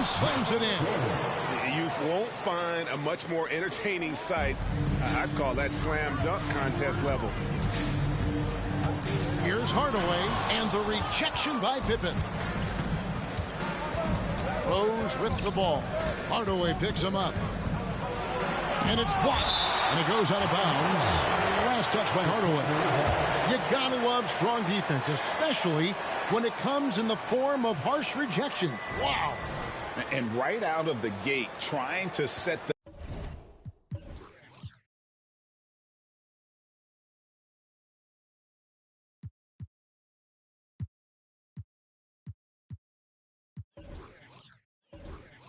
and slams it in. You won't find a much more entertaining sight. I'd call that slam dunk contest level. Here's Hardaway, and the rejection by Pippen. Rose with the ball. Hardaway picks him up. And it's blocked. And it goes out of bounds. Last touch by Hardaway. You gotta love strong defense, especially when it comes in the form of harsh rejections. Wow. And right out of the gate, trying to set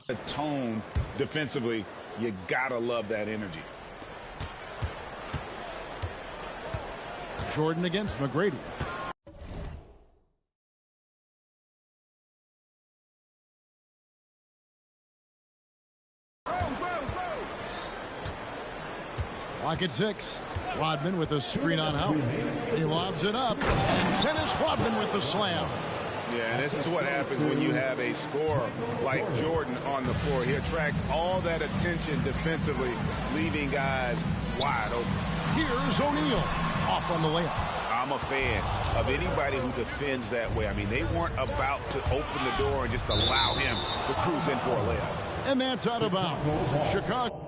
the tone defensively. You gotta love that energy. Jordan against McGrady. Clock at 6. Rodman with a screen on out. He lobs it up. And Dennis Rodman with the slam. Yeah, this is what happens when you have a scorer like Jordan on the floor. He attracts all that attention defensively, leaving guys wide open. Here's O'Neal. Off on the layup. I'm a fan of anybody who defends that way. I mean, they weren't about to open the door and just allow him to cruise in for a layup. And that's out of bounds. Chicago.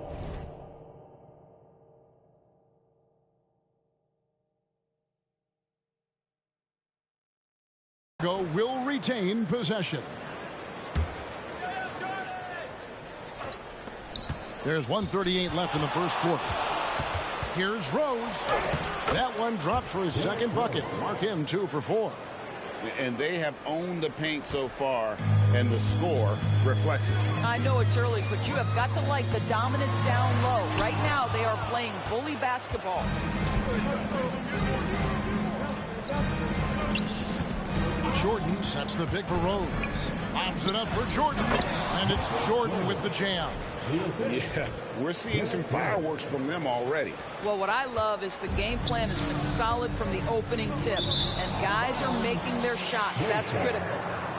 Will retain possession. There's 1:38 left in the first quarter. Here's Rose. That one dropped for his second bucket. Mark him 2 for 4. And they have owned the paint so far, and the score reflects it. I know it's early, but you have got to like the dominance down low. Right now, they are playing bully basketball. Jordan sets the pick for Rose. Lobs it up for Jordan. And it's Jordan with the jam. Yeah, we're seeing some fireworks from them already. Well, what I love is the game plan has been solid from the opening tip. And guys are making their shots. That's critical.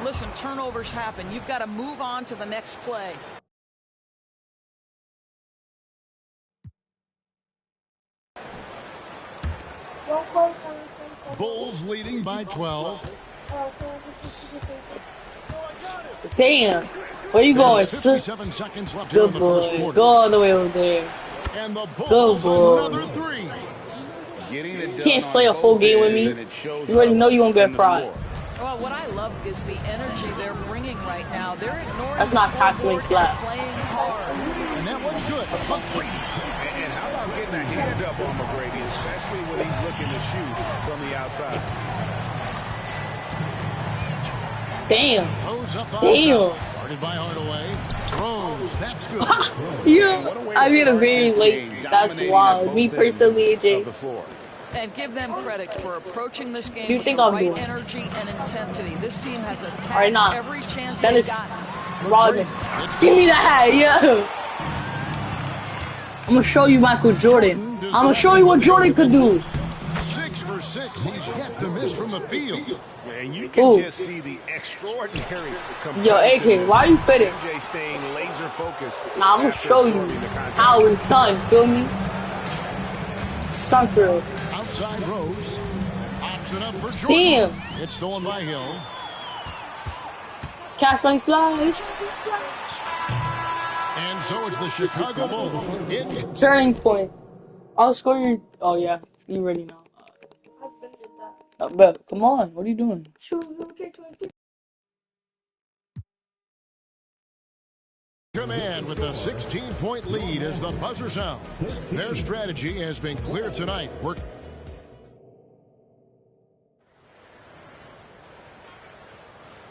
Listen, turnovers happen. You've got to move on to the next play. Bulls leading by 12. Damn. Where you going, 57 seconds left here in the first quarter. Go all the way over there. And the Bulls another 3. You can't play a full game with me. You already know you're going to get fried. Well, what I love is the energy they're bringing right now. They're ignoring. That's not calculating flat. Playing hard. And that one's good. McGrady. And how about getting a hand up on McGrady, especially when he's looking to shoot from the outside. Damn. Damn. Guarded by Hardaway. Rose. That's good. Yeah. I made a very late. That's wild. Me personally, AJ. And give them credit for approaching this game you with think the I'm right doing? Energy and intensity. This team has attacked Right now. every chance Dennis they've got. Rodman. Give me that, yeah. I'm going to show you Michael Jordan. I'm going to show you what Jordan could do. 6 for 6. He's yet to miss from the field. And you can just see the extraordinary. Yo, AJ, why are you fitting? AJ staying laser focused. Nah, I'm going to show you how it's done. Feel me? Sunfield. Outside Rose. Pops it up for Jordan. Damn. It's stolen by Hill. Cast money splash. And so it's the Chicago Bulls in Turning point. I'll score you. Oh, yeah. You already know. But come on. What are you doing? command with a 16-point lead as the buzzer sounds. Their strategy has been clear tonight.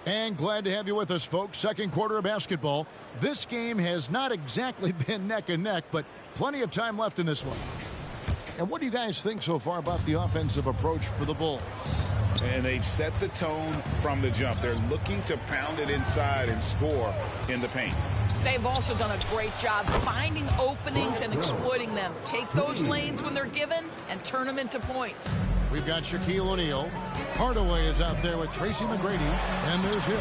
And glad to have you with us, folks. Second quarter of basketball. This game has not exactly been neck and neck, but plenty of time left in this one. And what do you guys think so far about the offensive approach for the Bulls? And they've set the tone from the jump. They're looking to pound it inside and score in the paint. They've also done a great job finding openings and exploiting them. Take those lanes when they're given and turn them into points. We've got Shaquille O'Neal. Hardaway is out there with Tracy McGrady. And there's Hill.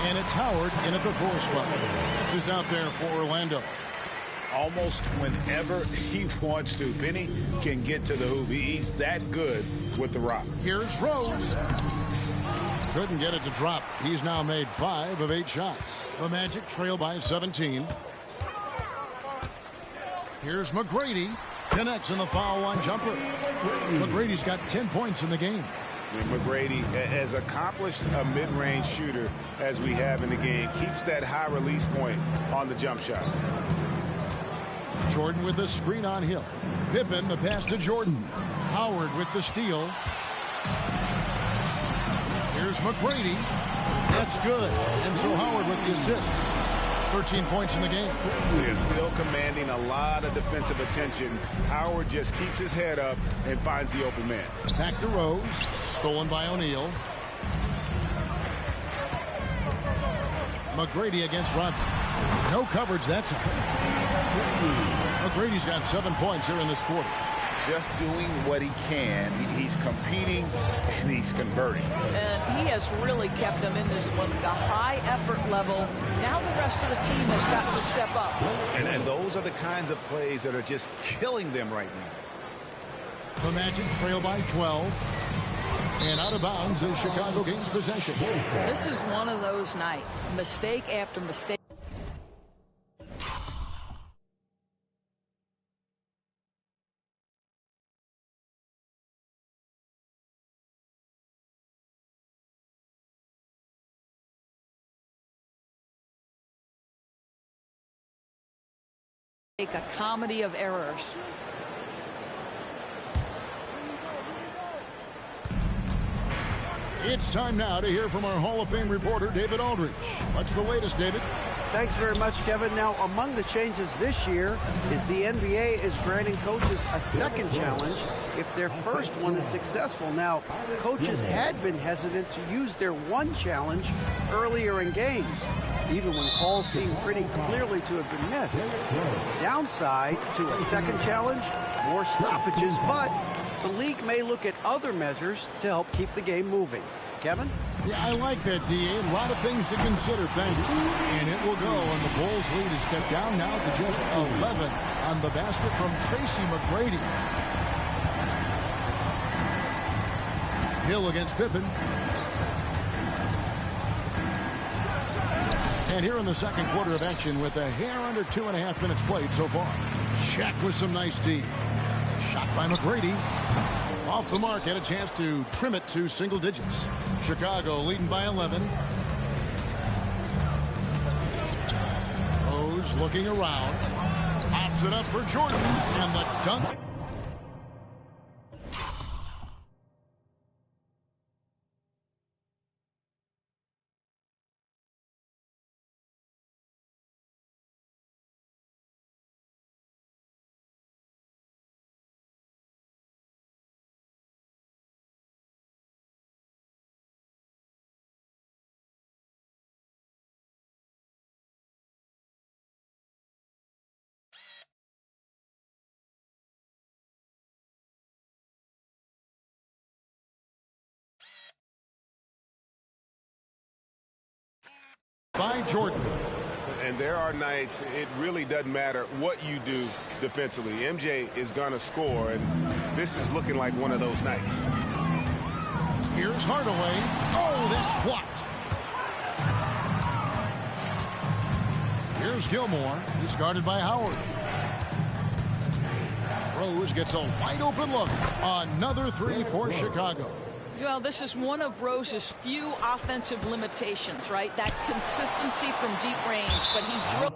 And it's Howard in at the 4 spot. This is out there for Orlando. Almost whenever he wants to. Benny can get to the hoop. He's that good with the rock. Here's Rose. Couldn't get it to drop. He's now made 5 of 8 shots. The Magic trail by 17. Here's McGrady. Connects in the foul line jumper. McGrady's got 10 points in the game. And McGrady, as accomplished a mid-range shooter as we have in the game, keeps that high release point on the jump shot. Jordan with the screen on Hill. Pippen the pass to Jordan. Howard with the steal. Here's McGrady. That's good. And so Howard with the assist. 13 points in the game. He is still commanding a lot of defensive attention. Howard just keeps his head up and finds the open man. Back to Rose. Stolen by O'Neal. McGrady against Rodman. No coverage that time. McGrady's got 7 points here in this quarter. Just doing what he can. He's competing and he's converting. And he has really kept them in this one. The high effort level. Now the rest of the team has got to step up. And those are the kinds of plays that are just killing them right now. The Magic trail by 12. And out of bounds as Chicago gains possession. This is one of those nights. Mistake after mistake. A comedy of errors. It's time now to hear from our Hall of Fame reporter, David Aldridge. What's the latest, David? Thanks very much, Kevin. Now, among the changes this year is the NBA is granting coaches a second challenge if their first one is successful. Now, coaches had been hesitant to use their one challenge earlier in games, even when calls seemed pretty clearly to have been missed. Downside to a second challenge, more stoppages, but the league may look at other measures to help keep the game moving. Kevin? Yeah, I like that, D.A. A lot of things to consider, thanks. And it will go, and the Bulls' lead is kept down now to just 11 on the basket from Tracy McGrady. Hill against Pippen. And here in the second quarter of action with a hair under 2.5 minutes played so far. Shaq with some nice D. Shot by McGrady. Off the mark, had a chance to trim it to single digits. Chicago leading by 11. Rose looking around. Pops it up for Jordan. And the dunk. By Jordan. And there are nights it really doesn't matter what you do defensively. MJ is going to score, and this is looking like one of those nights. Here's Hardaway. Oh, that's blocked. Here's Gilmore. He's guarded by Howard. Rose gets a wide open look. Another three for Chicago. Well, this is one of Rose's few offensive limitations, right? That consistency from deep range, but he drilled.